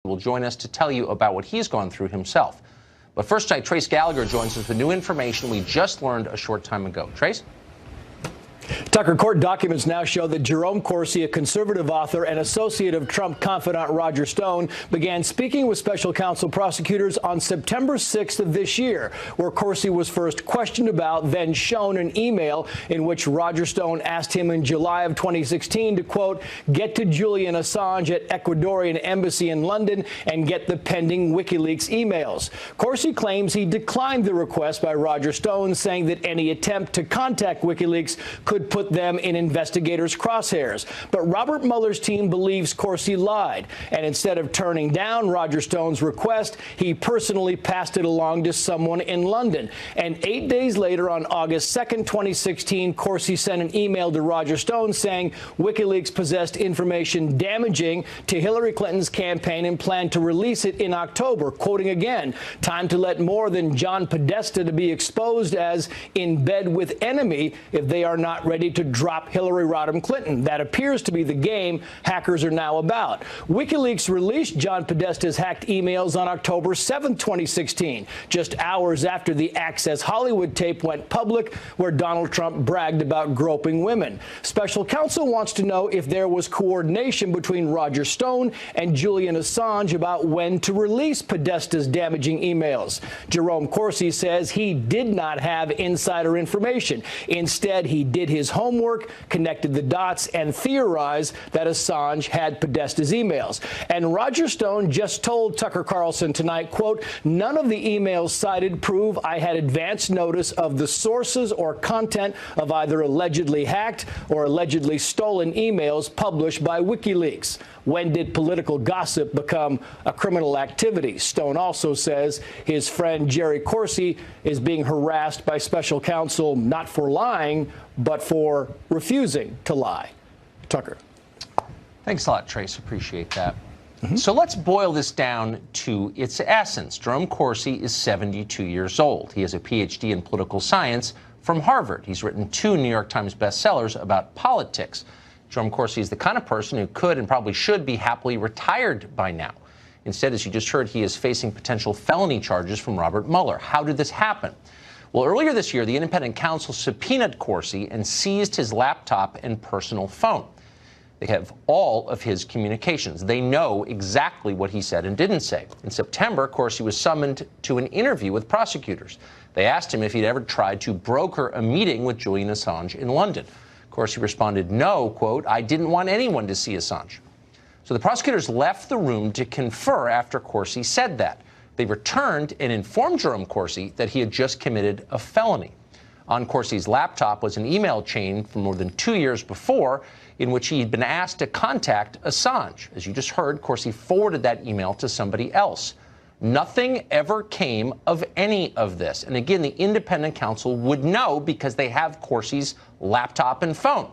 will join us to tell you about what he's gone through himself. But first tonight, Trace Gallagher joins us with new information we just learned a short time ago. Trace? Tucker, court documents now show that Jerome Corsi, a conservative author and associate of Trump confidant Roger Stone, began speaking with special counsel prosecutors on September 6th of this year, where Corsi was first questioned about, then shown an email in which Roger Stone asked him in July of 2016 to, quote, get to Julian Assange at Ecuadorian embassy in London and get the pending WikiLeaks emails. Corsi claims he declined the request by Roger Stone, saying that any attempt to contact WikiLeaks could put them in investigators' crosshairs. But Robert Mueller's team believes Corsi lied, and instead of turning down Roger Stone's request, he personally passed it along to someone in London. And 8 days later, on August 2nd, 2016, Corsi sent an email to Roger Stone saying WikiLeaks possessed information damaging to Hillary Clinton's campaign and planned to release it in October, quoting again, time to let more than John Podesta to be exposed as in bed with enemy if they are not ready to drop Hillary Rodham Clinton. That appears to be the game hackers are now about. WikiLeaks released John Podesta's hacked emails on October 7, 2016, just hours after the Access Hollywood tape went public, where Donald Trump bragged about groping women. Special counsel wants to know if there was coordination between Roger Stone and Julian Assange about when to release Podesta's damaging emails. Jerome Corsi says he did not have insider information. Instead, he did his homework, connected the dots, and theorized that Assange had Podesta's emails. And Roger Stone just told Tucker Carlson tonight, quote, none of the emails cited prove I had advance notice of the sources or content of either allegedly hacked or allegedly stolen emails published by WikiLeaks. When did political gossip become a criminal activity? Stone also says his friend Jerry Corsi is being harassed by special counsel not for lying, but for refusing to lie. Tucker. Thanks a lot, Trace. Appreciate that. So let's boil this down to its essence. Jerome Corsi is 72 years old. He has a PhD in political science from Harvard. He's written 2 New York Times bestsellers about politics. Jerome Corsi is the kind of person who could and probably should be happily retired by now. Instead, as you just heard, he is facing potential felony charges from Robert Mueller. How did this happen? Well, earlier this year, the independent counsel subpoenaed Corsi and seized his laptop and personal phone. They have all of his communications. They know exactly what he said and didn't say. In September, Corsi was summoned to an interview with prosecutors. They asked him if he'd ever tried to broker a meeting with Julian Assange in London. Corsi responded, no, quote, I didn't want anyone to see Assange. So the prosecutors left the room to confer after Corsi said that. They returned and informed Jerome Corsi that he had just committed a felony. On Corsi's laptop was an email chain from more than 2 years before in which he had been asked to contact Assange. As you just heard, Corsi forwarded that email to somebody else. Nothing ever came of any of this. And again, the independent counsel would know because they have Corsi's laptop and phone.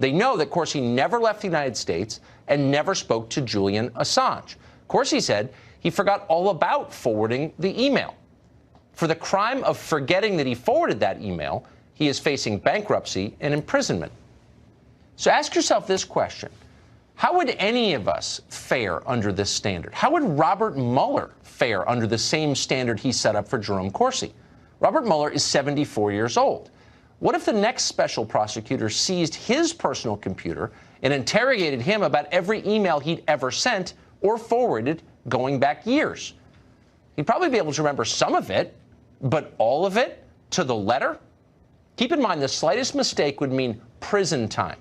They know that Corsi never left the United States and never spoke to Julian Assange. Corsi said he forgot all about forwarding the email. For the crime of forgetting that he forwarded that email, he is facing bankruptcy and imprisonment. So ask yourself this question. How would any of us fare under this standard? How would Robert Mueller fare under the same standard he set up for Jerome Corsi? Robert Mueller is 74 years old. What if the next special prosecutor seized his personal computer and interrogated him about every email he'd ever sent or forwarded going back years? He'd probably be able to remember some of it, but all of it to the letter? Keep in mind, the slightest mistake would mean prison time.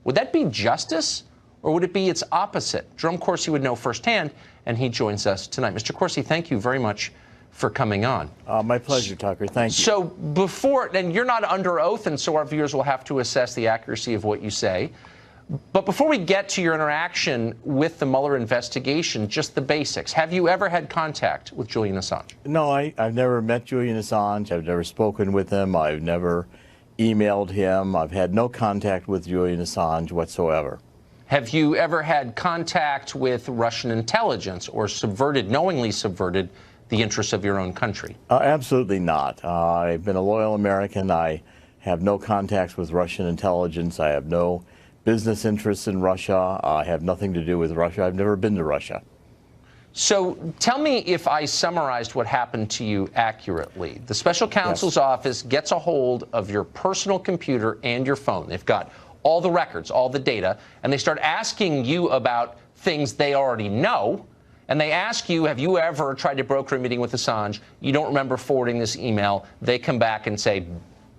Would that be justice, or would it be its opposite? Jerome Corsi would know firsthand, and he joins us tonight. Mr. Corsi, thank you very much for coming on. My pleasure, Tucker. Thank you. So before, and you're not under oath, and so our viewers will have to assess the accuracy of what you say. But before we get to your interaction with the Mueller investigation, just the basics. Have you ever had contact with Julian Assange? No, I've never met Julian Assange. I've never spoken with him. I've never emailed him. I've had no contact with Julian Assange whatsoever. Have you ever had contact with Russian intelligence or knowingly subverted the interests of your own country? Absolutely not. I've been a loyal American. I have no contacts with Russian intelligence. I have no business interests in Russia. I have nothing to do with Russia. I've never been to Russia. So tell me if I summarized what happened to you accurately. The special counsel's office gets a hold of your personal computer and your phone. They've got all the records, all the data, and they start asking you about things they already know. And they ask you, have you ever tried to broker a meeting with Assange? You don't remember forwarding this email. They come back and say,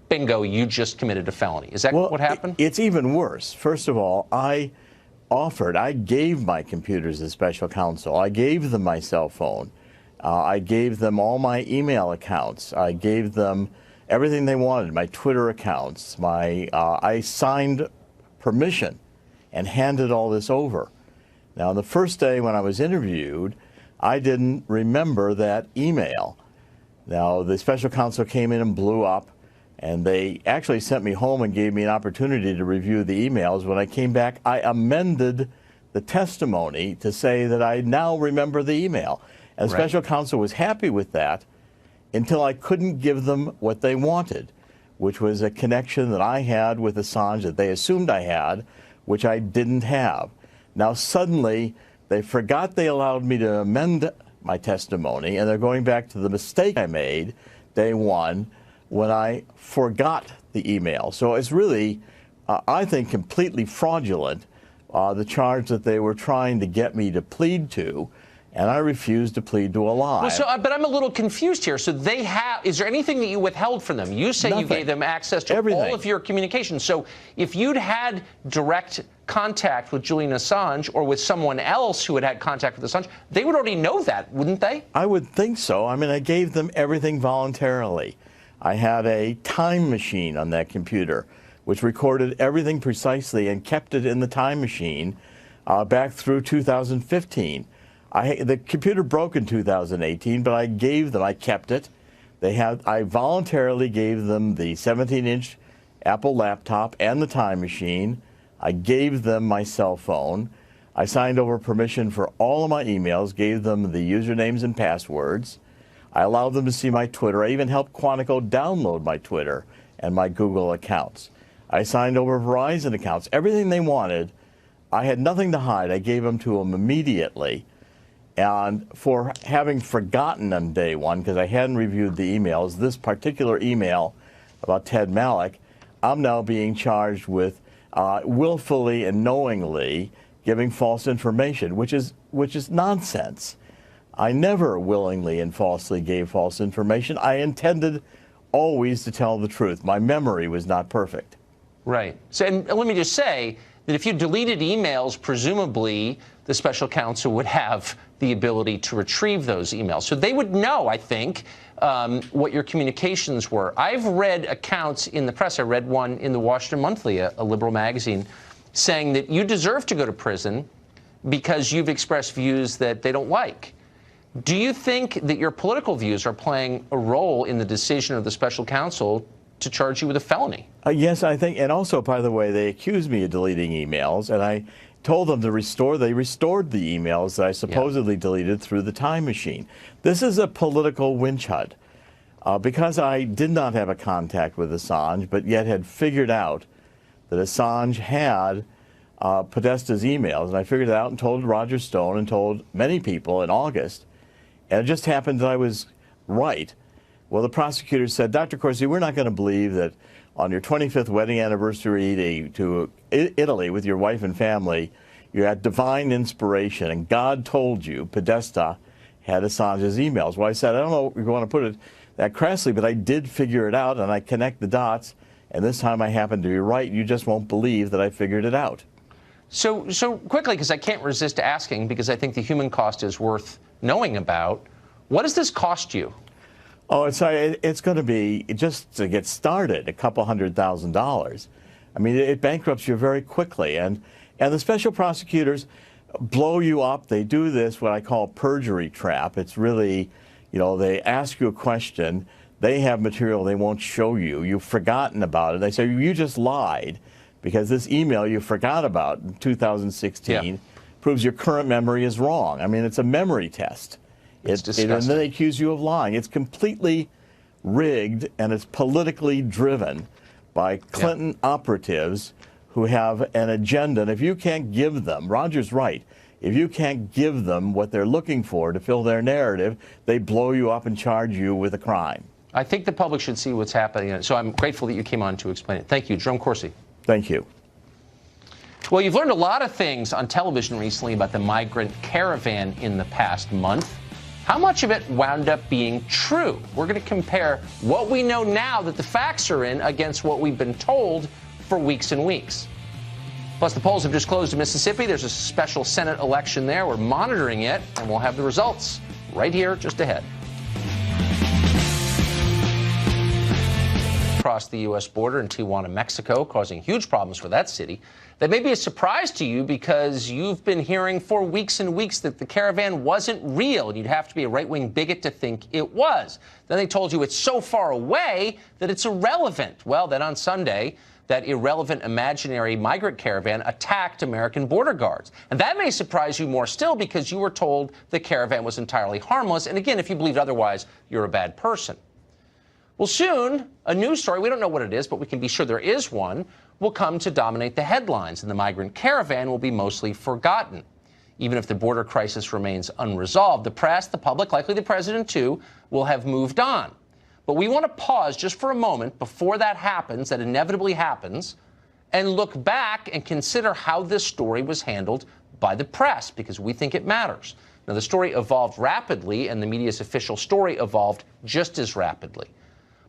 bingo, you just committed a felony. Is that what happened? It's even worse. First of all, I gave my computers to special counsel. I gave them my cell phone. I gave them all my email accounts. I gave them everything they wanted, my Twitter accounts. I signed permission and handed all this over. Now, the first day when I was interviewed, I didn't remember that email. Now, the special counsel came in and blew up, and they actually sent me home and gave me an opportunity to review the emails. When I came back, I amended the testimony to say that I now remember the email. And special counsel was happy with that until I couldn't give them what they wanted, which was a connection that I had with Assange that they assumed I had, which I didn't have. Now, suddenly, they forgot they allowed me to amend my testimony, and they're going back to the mistake I made day one when I forgot the email. So it's really, I think, completely fraudulent, the charge that they were trying to get me to plead to, and I refused to plead to a lie. Well, but I'm a little confused here. So they have, is there anything that you withheld from them? You say Nothing. You gave them access to all of your communications. So if you'd had direct contact with Julian Assange or with someone else who had had contact with Assange, they would already know that, wouldn't they? I would think so. I mean, I gave them everything voluntarily. I had a time machine on that computer, which recorded everything precisely and kept it in the time machine back through 2015. The computer broke in 2018, but I kept it. I voluntarily gave them the 17-inch Apple laptop and the time machine. I gave them my cell phone. I signed over permission for all of my emails, gave them the usernames and passwords. I allowed them to see my Twitter. I even helped Quantico download my Twitter and my Google accounts. I signed over Verizon accounts. Everything they wanted, I had nothing to hide. I gave them to them immediately. And for having forgotten on day one, because I hadn't reviewed the emails, this particular email about Ted Malloch, I'm now being charged with willfully and knowingly giving false information, which is nonsense. I never willingly and falsely gave false information. I intended always to tell the truth. My memory was not perfect. Right. So, and let me just say that if you deleted emails, presumably the special counsel would have the ability to retrieve those emails. So they would know, I think, what your communications were. I've read accounts in the press. I read one in the Washington Monthly, a liberal magazine, saying that you deserve to go to prison because you've expressed views that they don't like. Do you think that your political views are playing a role in the decision of the special counsel to charge you with a felony? Yes, I think. And also, by the way, they accused me of deleting emails, and I told them to restore. They restored the emails that I supposedly deleted through the time machine. This is a political witch hunt. Because I did not have a contact with Assange, but yet had figured out that Assange had Podesta's emails, and I figured it out and told Roger Stone and told many people in August, and it just happened that I was right. Well, the prosecutor said, Dr. Corsi, we're not going to believe that on your 25th wedding anniversary to Italy with your wife and family, you had divine inspiration, and God told you Podesta had Assange's emails. Well, I said, I don't know if you want to put it that crassly, but I did figure it out, and I connect the dots, and this time I happen to be right. You just won't believe that I figured it out. So quickly, because I can't resist asking, because I think the human cost is worth knowing about, what does this cost you? Oh, it's going to be, just to get started, a couple $100,000. I mean, it bankrupts you very quickly. And the special prosecutors blow you up. They do this, what I call perjury trap. It's really, they ask you a question. They have material they won't show you. You've forgotten about it. They say, you just lied because this email you forgot about in 2016 proves your current memory is wrong. I mean, it's a memory test. It's disgusting. And then they accuse you of lying. It's completely rigged, and it's politically driven by Clinton operatives who have an agenda. And if you can't give them, Roger's right, If you can't give them what they're looking for to fill their narrative, they blow you up and charge you with a crime. I think the public should see what's happening. So I'm grateful that you came on to explain it. Thank you, Jerome Corsi. Thank you. Well, you've learned a lot of things on television recently about the migrant caravan in the past month. How much of it wound up being true? We're going to compare what we know now that the facts are in against what we've been told for weeks and weeks. Plus, the polls have just closed in Mississippi. There's a special Senate election there. We're monitoring it, and we'll have the results right here just ahead. Across the U.S. border in Tijuana, Mexico, causing huge problems for that city. That may be a surprise to you because you've been hearing for weeks and weeks that the caravan wasn't real, and you'd have to be a right-wing bigot to think it was. Then they told you it's so far away that it's irrelevant. Well, then on Sunday, that irrelevant imaginary migrant caravan attacked American border guards. And that may surprise you more still because you were told the caravan was entirely harmless. And again, if you believed otherwise, you're a bad person. Well, soon, a news story, we don't know what it is, but we can be sure there is one, will come to dominate the headlines, and the migrant caravan will be mostly forgotten. Even if the border crisis remains unresolved, the press, the public, likely the president too, will have moved on. But we want to pause just for a moment before that happens, that inevitably happens, and look back and consider how this story was handled by the press, because we think it matters. Now, the story evolved rapidly, and the media's official story evolved just as rapidly.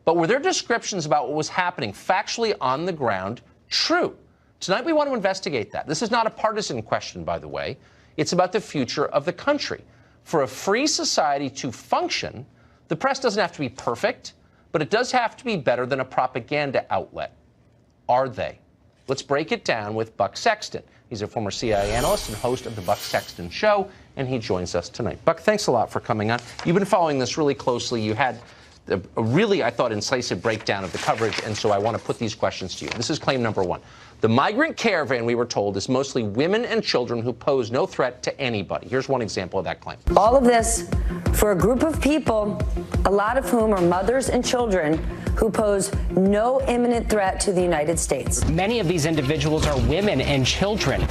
But were their descriptions about what was happening factually on the ground true? Tonight we want to investigate that. This is not a partisan question, by the way. It's about the future of the country. For a free society to function, the press doesn't have to be perfect, but it does have to be better than a propaganda outlet. Are they? Let's break it down with Buck Sexton. He's a former CIA analyst and host of the Buck Sexton Show, and he joins us tonight. Buck, thanks a lot for coming on. You've been following this really closely. You had a really, I thought, incisive breakdown of the coverage, and so I want to put these questions to you. This is claim number one. The migrant caravan, we were told, is mostly women and children who pose no threat to anybody. Here's one example of that claim. All of this for a group of people, a lot of whom are mothers and children who pose no imminent threat to the United States. Many of these individuals are women and children.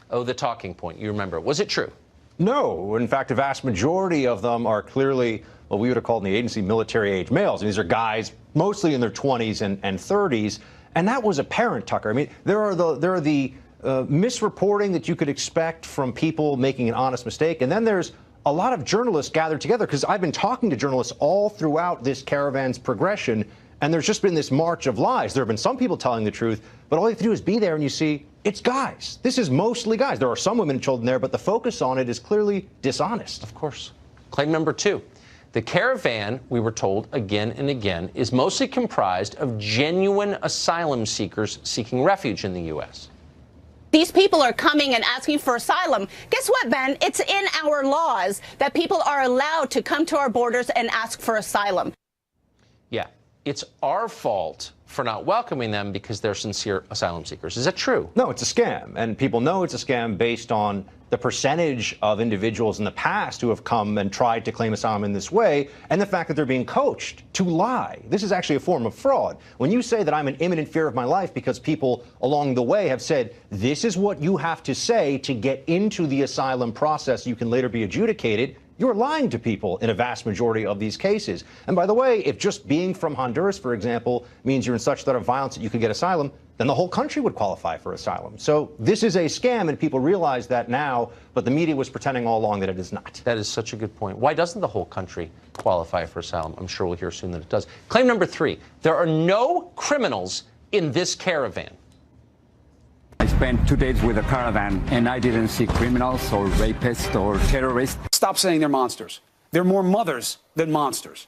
Oh, the talking point. You remember. Was it true? No. In fact, a vast majority of them are clearly what we would have called in the agency military-age males. And these are guys mostly in their 20s and 30s. And that was apparent, Tucker. I mean, there are the misreporting that you could expect from people making an honest mistake. And then there's a lot of journalists gathered together, because I've been talking to journalists all throughout this caravan's progression, and there's just been this march of lies. There have been some people telling the truth, but all you have to do is be there and you see it's guys. This is mostly guys. There are some women and children there, but the focus on it is clearly dishonest. Of course. Claim number two. The caravan, we were told again and again, is mostly comprised of genuine asylum seekers seeking refuge in the U.S. These people are coming and asking for asylum. Guess what, Ben? It's in our laws that people are allowed to come to our borders and ask for asylum. Yeah, it's our fault for not welcoming them because they're sincere asylum seekers. Is that true? No, it's a scam. And people know it's a scam based on the percentage of individuals in the past who have come and tried to claim asylum in this way, and the fact that they're being coached to lie. This is actually a form of fraud. When you say that I'm in imminent fear of my life because people along the way have said, this is what you have to say to get into the asylum process, you can later be adjudicated, you're lying to people in a vast majority of these cases. And by the way, if just being from Honduras, for example, means you're in such threat of violence that you could get asylum, then the whole country would qualify for asylum. So this is a scam, and people realize that now, but the media was pretending all along that it is not. That is such a good point. Why doesn't the whole country qualify for asylum? I'm sure we'll hear soon that it does. Claim number three. There are no criminals in this caravan. I spent 2 days with a caravan, and I didn't see criminals or rapists or terrorists. Stop saying they're monsters. They're more mothers than monsters.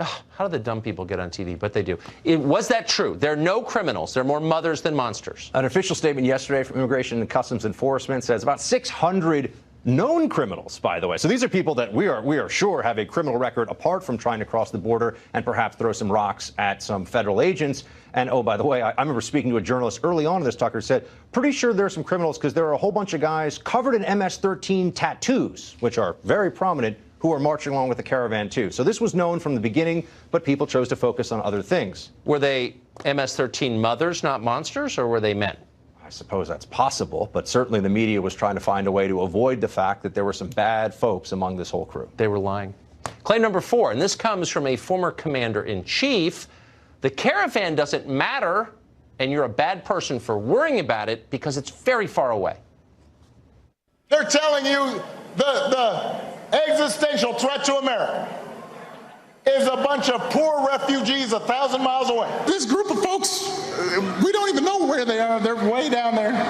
How do the dumb people get on TV? But they do. Was that true? There are no criminals. They're more mothers than monsters. An official statement yesterday from Immigration and Customs Enforcement says about 600 known criminals, by the way. So these are people that we are sure have a criminal record apart from trying to cross the border and perhaps throw some rocks at some federal agents. And, oh, by the way, I remember speaking to a journalist early on in this, Tucker, said, pretty sure there are some criminals because there are a whole bunch of guys covered in MS-13 tattoos, which are very prominent, who are marching along with the caravan, too. So this was known from the beginning, but people chose to focus on other things. Were they MS-13 mothers, not monsters, or were they men? I suppose that's possible, but certainly the media was trying to find a way to avoid the fact that there were some bad folks among this whole crew. They were lying. Claim number 4, and this comes from a former commander-in-chief. The caravan doesn't matter, and you're a bad person for worrying about it because it's very far away. They're telling you the existential threat to America is a bunch of poor refugees 1,000 miles away. This group of folks, we don't even know where they are. They're way down there.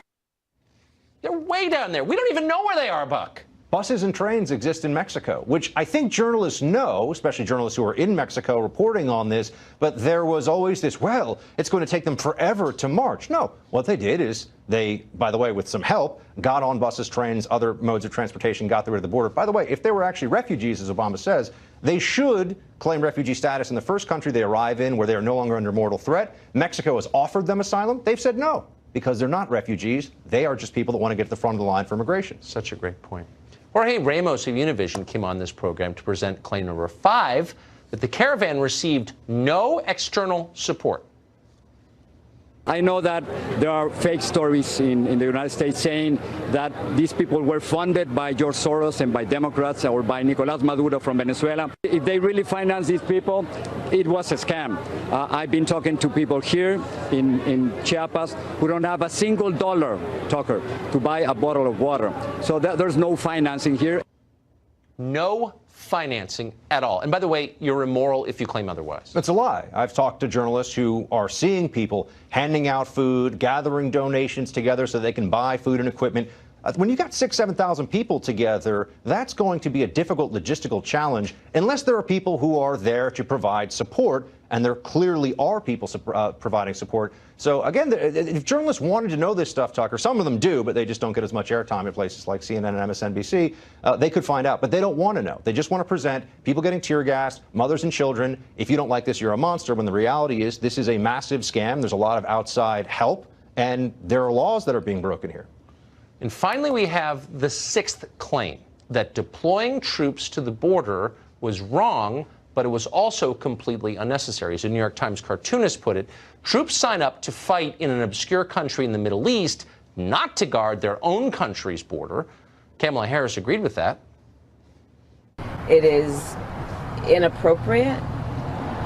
They're way down there. We don't even know where they are, Buck. Buses and trains exist in Mexico, which I think journalists know, especially journalists who are in Mexico reporting on this, but there was always this, well, it's going to take them forever to march. No, what they did is they, by the way, with some help, got on buses, trains, other modes of transportation, got through to the border. By the way, if they were actually refugees, as Obama says, they should claim refugee status in the first country they arrive in where they are no longer under mortal threat. Mexico has offered them asylum. They've said no, because they're not refugees. They are just people that want to get to the front of the line for immigration. Such a great point. Jorge Ramos of Univision came on this program to present claim number 5, that the caravan received no external support. I know that there are fake stories in the United States saying that these people were funded by George Soros and by Democrats or by Nicolás Maduro from Venezuela. If they really finance these people, it was a scam. I've been talking to people here in Chiapas who don't have a single dollar, Tucker, to buy a bottle of water. So there's no financing here. No financing at all. And by the way, you're immoral if you claim otherwise. That's a lie. I've talked to journalists who are seeing people handing out food, gathering donations together so they can buy food and equipment. When you've got 6,000 to 7,000 people together, that's going to be a difficult logistical challenge unless there are people who are there to provide support, and there clearly are people providing support. So again, if journalists wanted to know this stuff, Tucker, some of them do, but they just don't get as much airtime at places like CNN and MSNBC, they could find out, but they don't want to know. They just want to present people getting tear gassed, mothers and children. If you don't like this, you're a monster, when the reality is this is a massive scam. There's a lot of outside help, and there are laws that are being broken here. And finally, we have the 6th claim, that deploying troops to the border was wrong, but it was also completely unnecessary. As a New York Times cartoonist put it, troops sign up to fight in an obscure country in the Middle East, not to guard their own country's border. Kamala Harris agreed with that. It is inappropriate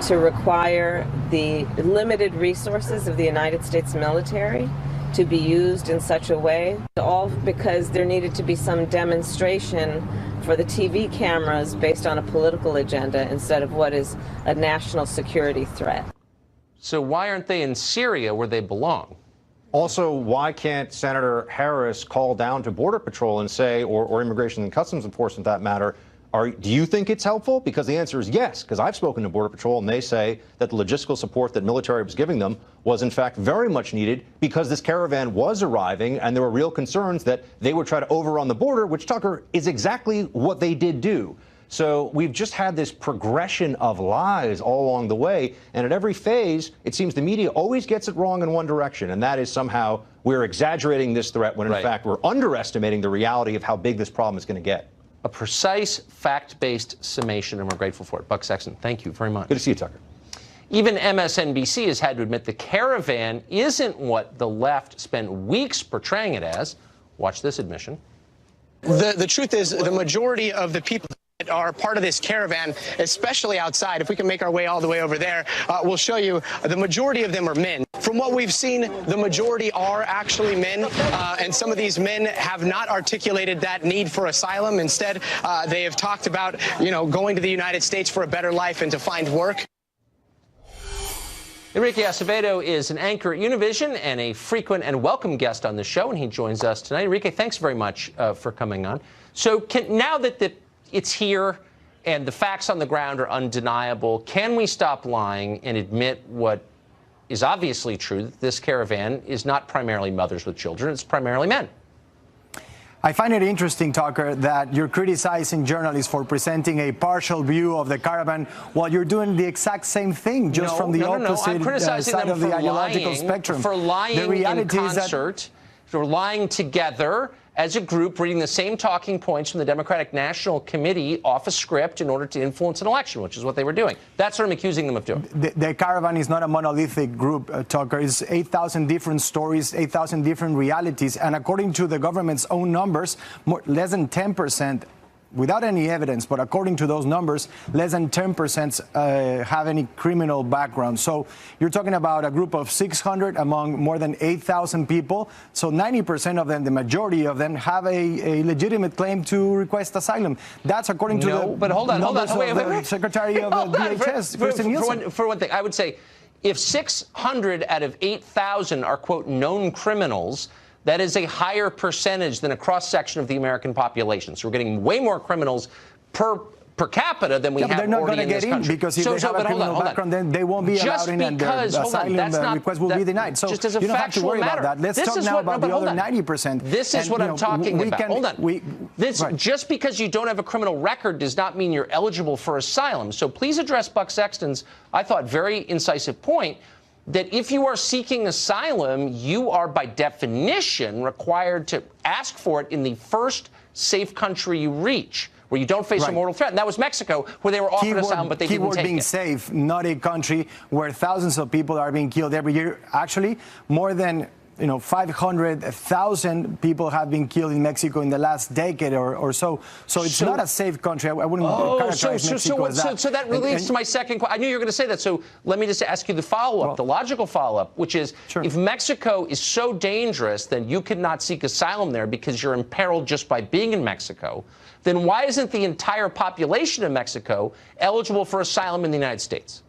to require the limited resources of the United States military to be used in such a way, all because there needed to be some demonstration for the TV cameras based on a political agenda instead of what is a national security threat. So why aren't they in Syria where they belong? Also, why can't Senator Harris call down to Border Patrol and say, or Immigration and Customs Enforcement, that matter, do you think it's helpful? Because the answer is yes, because I've spoken to Border Patrol and they say that the logistical support that military was giving them was in fact very much needed because this caravan was arriving and there were real concerns that they would try to overrun the border, which, Tucker, is exactly what they did do. So we've just had this progression of lies all along the way, and at every phase, it seems the media always gets it wrong in one direction, and that is somehow we're exaggerating this threat when in fact we're underestimating the reality of how big this problem is going to get. A precise, fact-based summation, and we're grateful for it. Buck Sexton, thank you very much. Good to see you, Tucker. Even MSNBC has had to admit the caravan isn't what the left spent weeks portraying it as. Watch this admission. The truth is, the majority of the people that are part of this caravan, especially outside, if we can make our way all the way over there, we'll show you the majority of them are men. From what we've seen, the majority are actually men, and some of these men have not articulated that need for asylum. Instead, they have talked about, going to the United States for a better life and to find work. Enrique Acevedo is an anchor at Univision and a frequent and welcome guest on the show, and he joins us tonight. Enrique, thanks very much for coming on. So now that it's here and the facts on the ground are undeniable, can we stop lying and admit what is obviously true, that this caravan is not primarily mothers with children, it's primarily men? I find it interesting, Tucker, that you're criticizing journalists for presenting a partial view of the caravan while you're doing the exact same thing, just from the opposite side of the ideological spectrum. For lying in concert, for lying together, as a group reading the same talking points from the Democratic National Committee off a script in order to influence an election, which is what they were doing. That's what I'm accusing them of doing. The Caravan is not a monolithic group, Tucker. It's 8,000 different stories, 8,000 different realities. And according to the government's own numbers, less than 10%, without any evidence, but according to those numbers, less than 10% have any criminal background. So you're talking about a group of 600 among more than 8,000 people. So 90% of them, the majority of them, have a legitimate claim to request asylum. That's according to the Secretary of DHS, Kristen Nielsen. For one thing, I would say if 600 out of 8,000 are, quote, known criminals, that is a higher percentage than a cross-section of the American population. So we're getting way more criminals per capita than we have already in this country. They're not going to get in because if they have a criminal background, then they won't be allowed in and their asylum request will be denied. So just as a you don't have to worry about that. Let's talk now about the other 90%. This is what I'm talking about. Hold on. Just because you don't have a criminal record does not mean you're eligible for asylum. So please address Buck Sexton's, I thought, very incisive point that if you are seeking asylum, you are by definition required to ask for it in the first safe country you reach, where you don't face a mortal threat. And that was Mexico, where they were offered asylum, but they didn't take it. Keyword being safe, not a country where thousands of people are being killed every year. Actually, more than 500,000 people have been killed in Mexico in the last decade or so. So it's not a safe country. I wouldn't characterize Mexico as that. So that relates to my second question. I knew you were going to say that. So let me just ask you the follow-up, the logical follow-up, which is if Mexico is so dangerous, then you could not seek asylum there because you're imperiled just by being in Mexico. Then why isn't the entire population of Mexico eligible for asylum in the United States?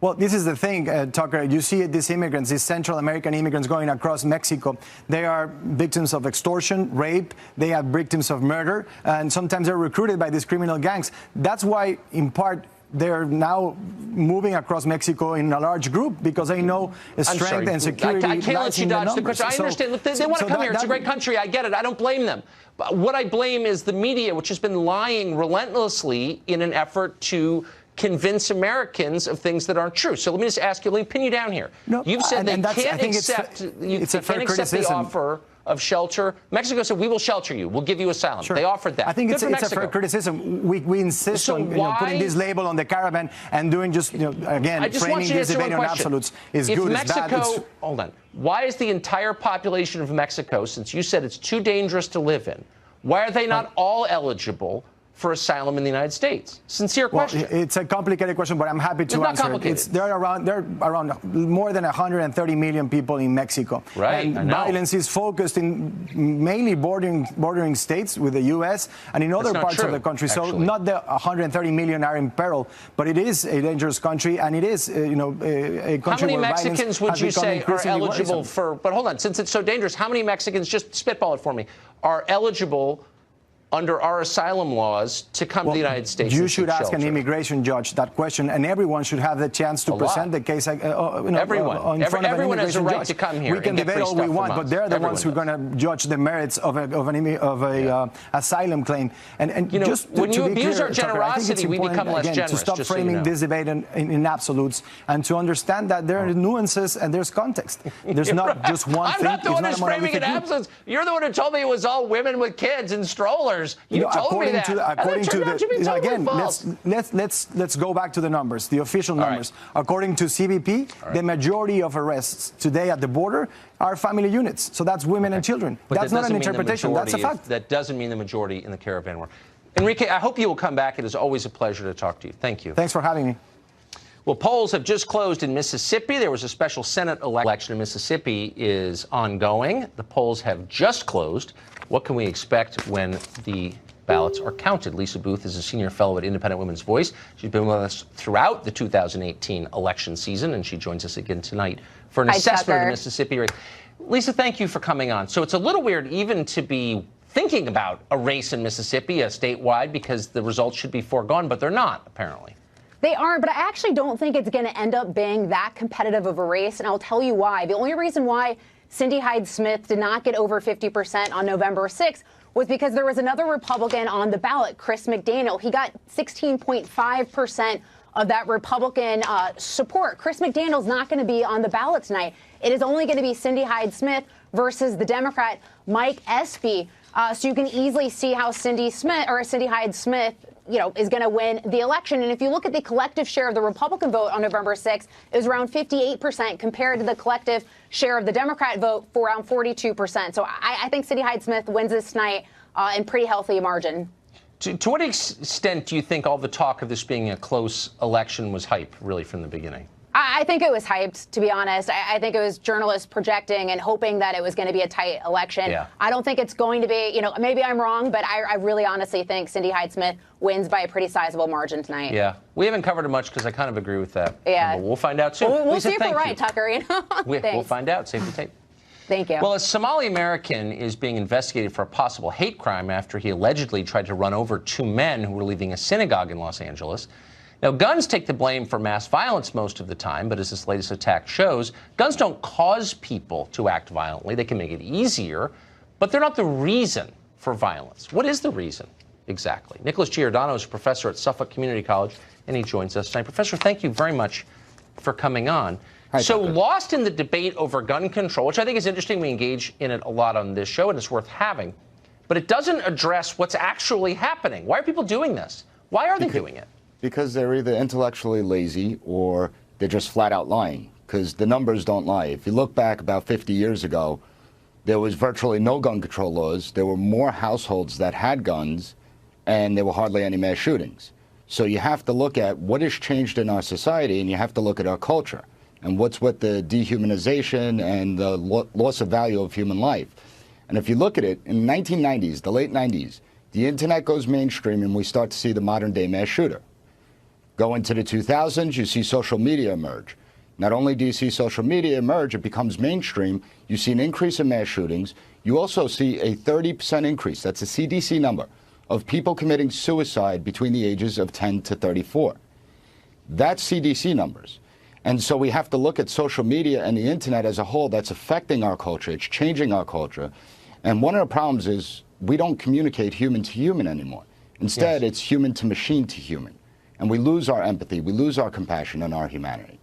Well, this is the thing, Tucker. You see these immigrants, these Central American immigrants going across Mexico. They are victims of extortion, rape. They are victims of murder. And sometimes they're recruited by these criminal gangs. That's why, in part, they're now moving across Mexico in a large group because they know strength and security. I can't let you dodge the question. I understand. They want to come here. It's a great country. I get it. I don't blame them. But what I blame is the media, which has been lying relentlessly in an effort to convince Americans of things that aren't true. So let me just ask you, let me pin you down here. No, you've said they can't accept the offer of shelter. Mexico said, we will shelter you. We'll give you asylum. Sure. They offered that. I think it's a fair criticism. We insist on putting this label on the Caravan and doing just, again, framing this debate on absolutes is good, is bad. Hold on. Why is the entire population of Mexico, since you said it's too dangerous to live in, why are they not all eligible for asylum in the United States? Sincere question. Well, it's a complicated question, but I'm happy to answer it. There are around more than 130 million people in Mexico. Right, and violence is focused in mainly bordering states with the U.S. and in other parts of the country. Actually. So not the 130 million are in peril, but it is a dangerous country, and it is, a country how many where Mexicans would you say are eligible for? But hold on, since it's so dangerous, how many Mexicans? Just spitball it for me. Are eligible under our asylum laws to come to the United States? You should ask an immigration judge that question, and everyone should have the chance to present the case. Everyone has a right to come here. We can debate all we want, but they're the ones who are going to judge the merits of an asylum claim. And when you abuse our generosity, we become less generous. To stop framing this debate in absolutes and to understand that there are nuances and there's context. There's not just one thing. I'm not the one who's framing it in absolutes. You're the one who told me it was all women with kids and strollers. You told me that. Let's go back to the numbers, the official numbers. Right. According to CBP, the majority of arrests today at the border are family units. So that's women and children. But that's not an interpretation. That's a fact. That doesn't mean the majority in the caravan were. Enrique, I hope you will come back. It is always a pleasure to talk to you. Thank you. Thanks for having me. Well, polls have just closed in Mississippi. There was a special Senate election in Mississippi is ongoing. The polls have just closed. What can we expect when the ballots are counted? Lisa Booth is a senior fellow at Independent Women's Voice. She's been with us throughout the 2018 election season, and she joins us again tonight for an assessment of the Mississippi race. Lisa, thank you for coming on. So it's a little weird even to be thinking about a race in Mississippi, statewide, because the results should be foregone, but they're not, apparently. They aren't, but I actually don't think it's going to end up being that competitive of a race, and I'll tell you why. The only reason why Cindy Hyde-Smith did not get over 50% on November 6th was because there was another Republican on the ballot, Chris McDaniel. He got 16.5% of that Republican support. Chris McDaniel's not going to be on the ballot tonight. It is only going to be Cindy Hyde-Smith versus the Democrat Mike Espy. So you can easily see how Cindy Hyde Smith, is going to win the election. And if you look at the collective share of the Republican vote on November 6th, it was around 58% compared to the collective share of the Democrat vote for around 42%. So I think Cindy Hyde Smith wins this night in pretty healthy margin. To what extent do you think all the talk of this being a close election was hype, really, from the beginning? I think it was hyped, to be honest. I think it was journalists projecting and hoping that it was going to be a tight election. Yeah. I don't think it's going to be, maybe I'm wrong, but I really honestly think Cindy Hyde Smith wins by a pretty sizable margin tonight. Yeah. We haven't covered it much because I kind of agree with that. Yeah. We'll find out soon. We'll Lisa, see if we're right, Tucker. We'll find out. Save the tape. Thank you. Well, a Somali American is being investigated for a possible hate crime after he allegedly tried to run over two men who were leaving a synagogue in Los Angeles. Now, guns take the blame for mass violence most of the time, but as this latest attack shows, guns don't cause people to act violently. They can make it easier, but they're not the reason for violence. What is the reason exactly? Nicholas Giordano is a professor at Suffolk Community College, and he joins us tonight. Professor, thank you very much for coming on. So lost in the debate over gun control, which I think is interesting. We engage in it a lot on this show, and it's worth having. But it doesn't address what's actually happening. Why are people doing this? Why are they doing it? Because they're either intellectually lazy or they're just flat out lying, because the numbers don't lie. If you look back about 50 years ago, there was virtually no gun control laws. There were more households that had guns, and there were hardly any mass shootings. So you have to look at what has changed in our society, and you have to look at our culture and what's with the dehumanization and the loss of value of human life. And if you look at it, in the 1990s, the late 90s, the internet goes mainstream and we start to see the modern day mass shooter. Go into the 2000s, you see social media emerge. Not only do you see social media emerge, it becomes mainstream. You see an increase in mass shootings. You also see a 30% increase, that's a CDC number, of people committing suicide between the ages of 10 to 34. That's CDC numbers. And so we have to look at social media and the internet as a whole. That's affecting our culture. It's changing our culture. And one of the problems is we don't communicate human to human anymore. Instead, it's human to machine to human. And we lose our empathy, we lose our compassion and our humanity.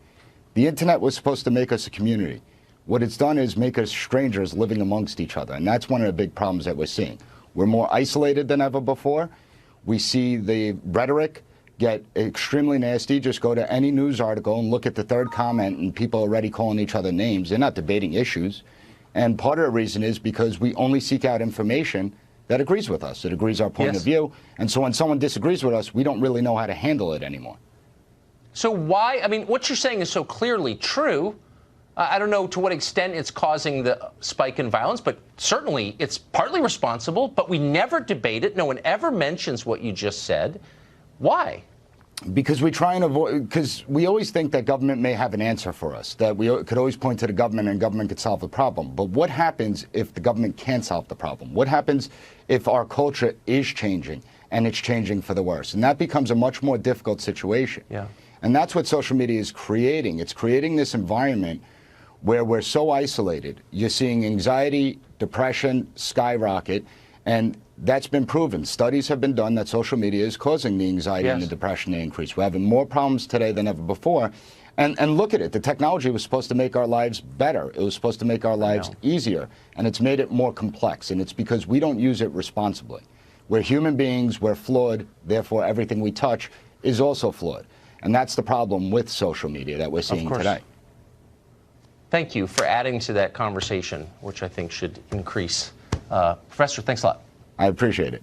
The internet was supposed to make us a community. What it's done is make us strangers living amongst each other. And that's one of the big problems that we're seeing. We're more isolated than ever before. We see the rhetoric get extremely nasty. Just go to any news article and look at the third comment and people are already calling each other names. They're not debating issues. And part of the reason is because we only seek out information that agrees with us. It agrees our point of view. And so when someone disagrees with us, we don't really know how to handle it anymore. So why, I mean, what you're saying is so clearly true. I don't know to what extent it's causing the spike in violence, but certainly it's partly responsible, but we never debate it. No one ever mentions what you just said. Why? Because we try and avoid, because we always think that government may have an answer for us, that we could always point to the government and government could solve the problem. But what happens if the government can't solve the problem? What happens if our culture is changing and it's changing for the worse? And that becomes a much more difficult situation. Yeah. And that's what social media is creating. It's creating this environment where we're so isolated. You're seeing anxiety, depression skyrocket, and that's been proven. Studies have been done that social media is causing the anxiety and the depression to increase. We're having more problems today than ever before. And look at it. The technology was supposed to make our lives better. It was supposed to make our lives easier. And it's made it more complex. And it's because we don't use it responsibly. We're human beings. We're flawed. Therefore, everything we touch is also flawed. And that's the problem with social media that we're seeing today. Thank you for adding to that conversation, which I think should increase. Professor, thanks a lot. I appreciate it.